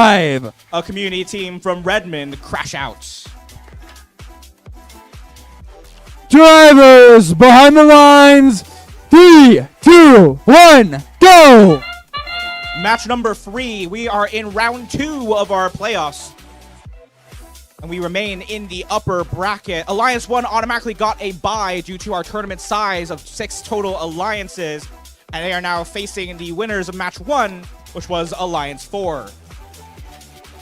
5. A community team from Redmond crash out. Drivers behind the lines. 3, 2, 1, go! Match number 3. We are in round 2 of our playoffs. And we remain in the upper bracket. Alliance 1 automatically got a bye due to our tournament size of 6 total alliances. And they are now facing the winners of match 1, which was Alliance 4.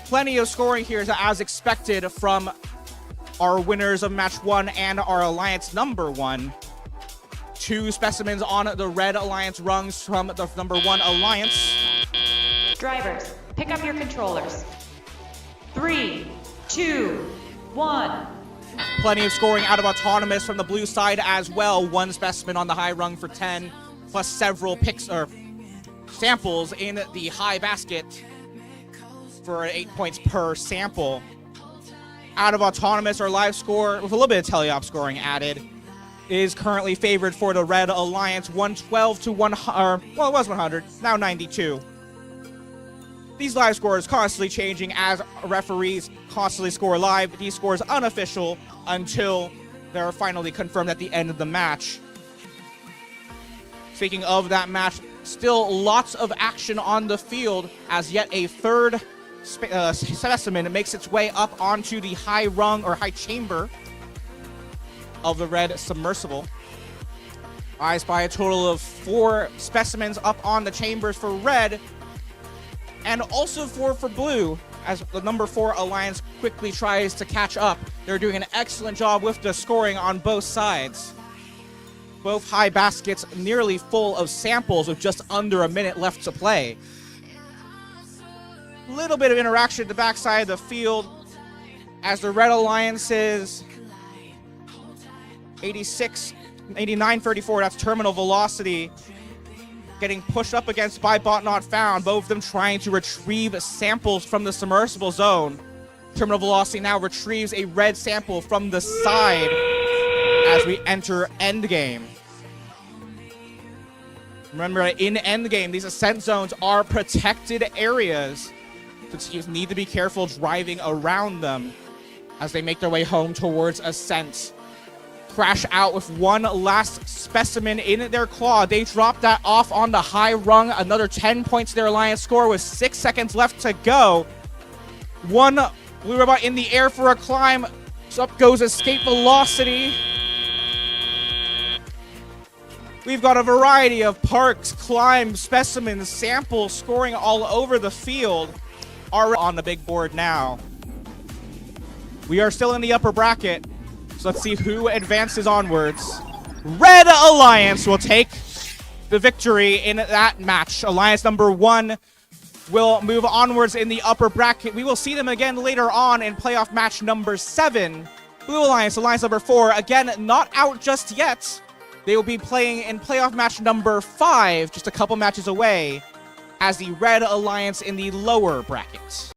Plenty of scoring here as expected from our winners of match 1 and our alliance number 1. 2 specimens on the red alliance rungs from the number 1 alliance. Drivers, pick up your controllers. 3, 2, 1. Plenty of scoring out of Autonomous from the blue side as well. 1 specimen on the high rung for 10, plus several picks or samples in the high basket for 8 points per sample. Out of Autonomous, our live score, with a little bit of teleop scoring added, is currently favored for the Red Alliance, 112 to 100, well, it was 100, now 92. These live scores constantly changing as referees constantly score live. These scores unofficial until they're finally confirmed at the end of the match. Speaking of that match, still lots of action on the field as yet a third specimen makes its way up onto the high rung or high chamber of the red submersible. I spy a total of 4 specimens up on the chambers for red, and also 4 for blue, as the number 4 alliance quickly tries to catch up. They're doing an excellent job with the scoring on both sides. Both high baskets nearly full of samples with just under a minute left to play. Little bit of interaction at the backside of the field as the red alliances 89-34, that's terminal velocity, getting pushed up against by bot not found. Both of them trying to retrieve samples from the submersible zone. Terminal velocity now retrieves a red sample from the side as we enter endgame. Remember, in endgame, these ascent zones are protected areas, so teams need to be careful driving around them as they make their way home towards ascent. Crash out with 1 last specimen in their claw. They drop that off on the high rung. Another 10 points to their alliance score with 6 seconds left to go. 1 blue robot in the air for a climb. So up goes escape velocity. We've got a variety of parks, climbs, specimens, samples scoring all over the field. Are on the big board now. We are still in the upper bracket, so let's see who advances onwards. Red Alliance will take the victory in that match. Alliance number 1 will move onwards in the upper bracket. We will see them again later on in playoff match number 7. Blue Alliance, alliance number 4, again, not out just yet. They will be playing in playoff match number 5, just a couple matches away, as the Red Alliance in the lower bracket.